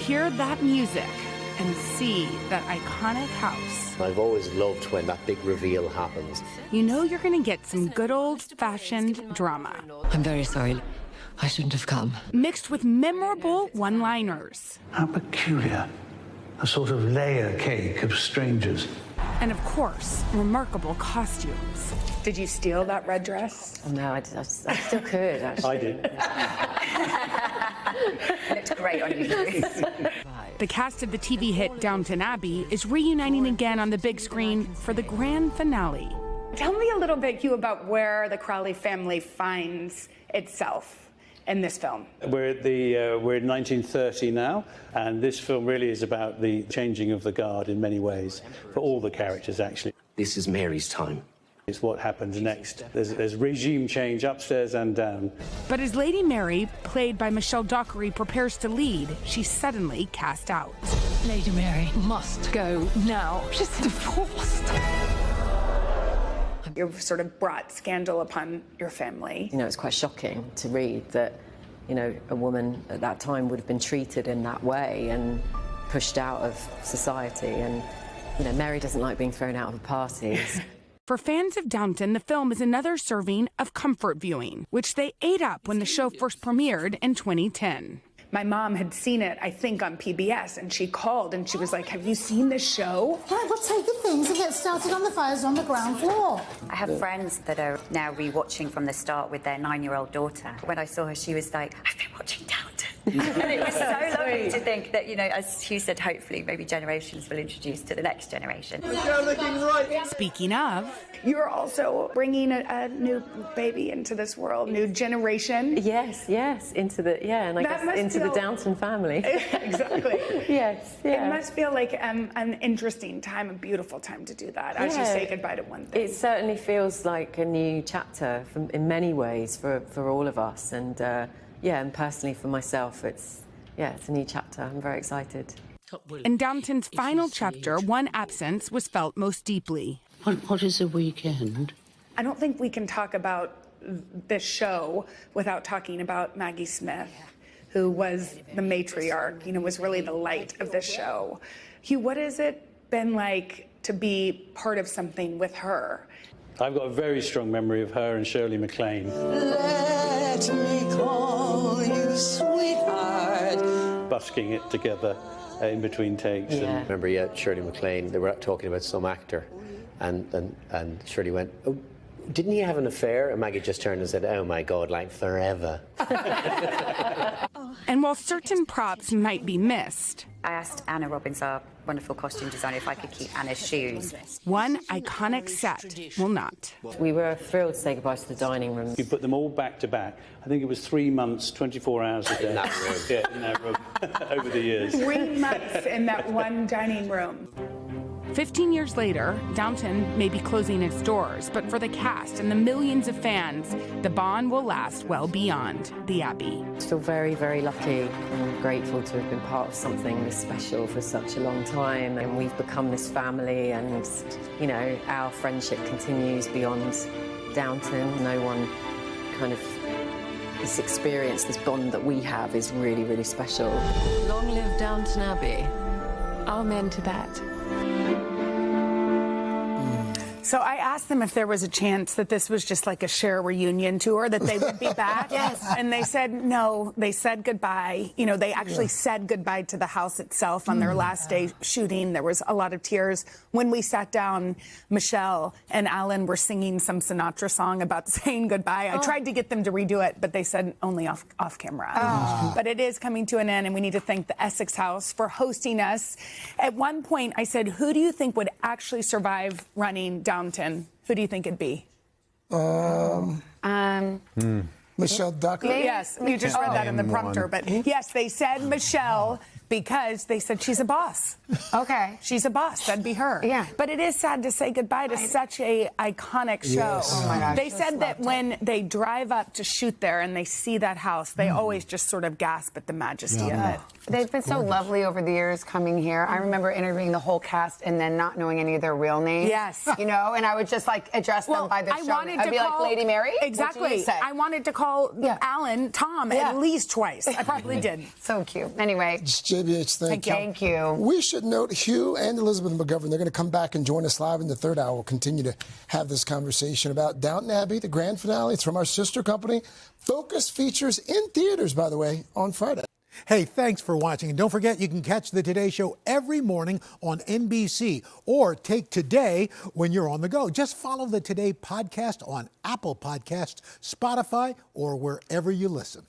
hear that music and see that iconic house, I've always loved when that big reveal happens. you know you're going to get some good old-fashioned drama. I'm very sorry. I shouldn't have come. Mixed with memorable one-liners. How peculiar. A sort of layer cake of strangers. And, of course, remarkable costumes. Did you steal that red dress? Oh, no, I still could, actually. I did. It looked great on you. The cast of the TV hit Downton Abbey is reuniting again on the big screen for the grand finale. Tell me a little bit, Hugh, about where the Crawley family finds itself in this film. We're in 1930 now, and this film really is about the changing of the guard in many ways, for all the characters, actually. This is Mary's time. It's what happens next. There's regime change upstairs and down. But as Lady Mary, played by Michelle Dockery, prepares to lead, she's suddenly cast out. Lady Mary must go now. She's divorced. You've sort of brought scandal upon your family. You know, it's quite shocking to read that, you know, a woman at that time would have been treated in that way and pushed out of society. And, you know, Mary doesn't like being thrown out of parties. For fans of Downton, the film is another serving of comfort viewing, which they ate up when the show first premiered in 2010. My mom had seen it, I think, on PBS, and she called and she was like, "Have you seen this show?" Right, we'll take the things and get started on the fires on the ground floor. I have friends that are now rewatching from the start with their 9-year-old daughter. When I saw her, she was like, "I've been watching Downton." And it was so lovely to think that, you know, as Hugh said, hopefully maybe generations will introduce to the next generation. Speaking of, you're also bringing a new baby into this world, new generation. Yes, into the, and I guess into the Downton family. Exactly. Yes, It must feel like an interesting time, a beautiful time to do that, as you say goodbye to one thing. It certainly feels like a new chapter in many ways for all of us. And and personally for myself, it's a new chapter. I'm very excited. In Downton's final chapter, one absence was felt most deeply. What is a weekend? I don't think we can talk about this show without talking about Maggie Smith, who was the matriarch, you know, was really the light of this show. Hugh, what has it been like to be part of something with her? I've got a very strong memory of her and Shirley MacLaine. Let me call you sweetheart. Busking it together in between takes. Yeah. And Remember, Shirley MacLaine, they were talking about some actor, and Shirley went, "Oh, didn't he have an affair?" And Maggie just turned and said, "Oh my God, like forever." And while certain props might be missed, I asked Anna Robbins, our wonderful costume designer, if I could keep Anna's shoes. one iconic set will not. We were thrilled to say goodbye to the dining room. we put them all back to back. I think it was 3 months, 24 hours a day. In that room. Yeah, in that room, over the years. 3 months in that one dining room. 15 years later, Downton may be closing its doors, but for the cast and the millions of fans, the bond will last well beyond the Abbey. I feel very, very lucky and grateful to have been part of something this special for such a long time. And we've become this family, and, you know, our friendship continues beyond Downton. No one kind of, this experience, this bond that we have is really, really special. Long live Downton Abbey. Amen to that. So I asked them if there was a chance that this was just like a Cher reunion tour, that they would be back. Yes. And they said no. They said goodbye. You know, they actually said goodbye to the house itself on their last day shooting. There was a lot of tears. When we sat down, Michelle and Alan were singing some Sinatra song about saying goodbye. I tried to get them to redo it, but they said only off camera. But it is coming to an end, and we need to thank the Essex House for hosting us. At one point, I said, who do you think would actually survive running Downton? Who do you think it'd be? Michelle Dockery. Yes, you just read that in the prompter, but yes, they said Michelle because they said she's a boss. Okay. She's a boss. That'd be her. Yeah. But it is sad to say goodbye to such a iconic show. Yes. Oh my gosh. They said that when they drive up to shoot there and they see that house, they always just sort of gasp at the majesty of it. They've been so lovely over the years coming here. I remember interviewing the whole cast and then not knowing any of their real names. Yes. You know, and I would just like address them by their show. I'd be like, Lady Mary? Exactly. What do you say? I wanted to call Alan Tom at least twice. I probably did. So cute. Anyway. It's KBH. Thank you. Thank you. We should note Hugh and Elizabeth McGovern, they're going to come back and join us live in the third hour. We'll continue to have this conversation about Downton Abbey, the grand finale. It's from our sister company. Focus features in theaters, by the way, on Friday. Hey, thanks for watching. And don't forget, you can catch the Today Show every morning on NBC or take Today when you're on the go. Just follow the Today podcast on Apple Podcasts, Spotify, or wherever you listen.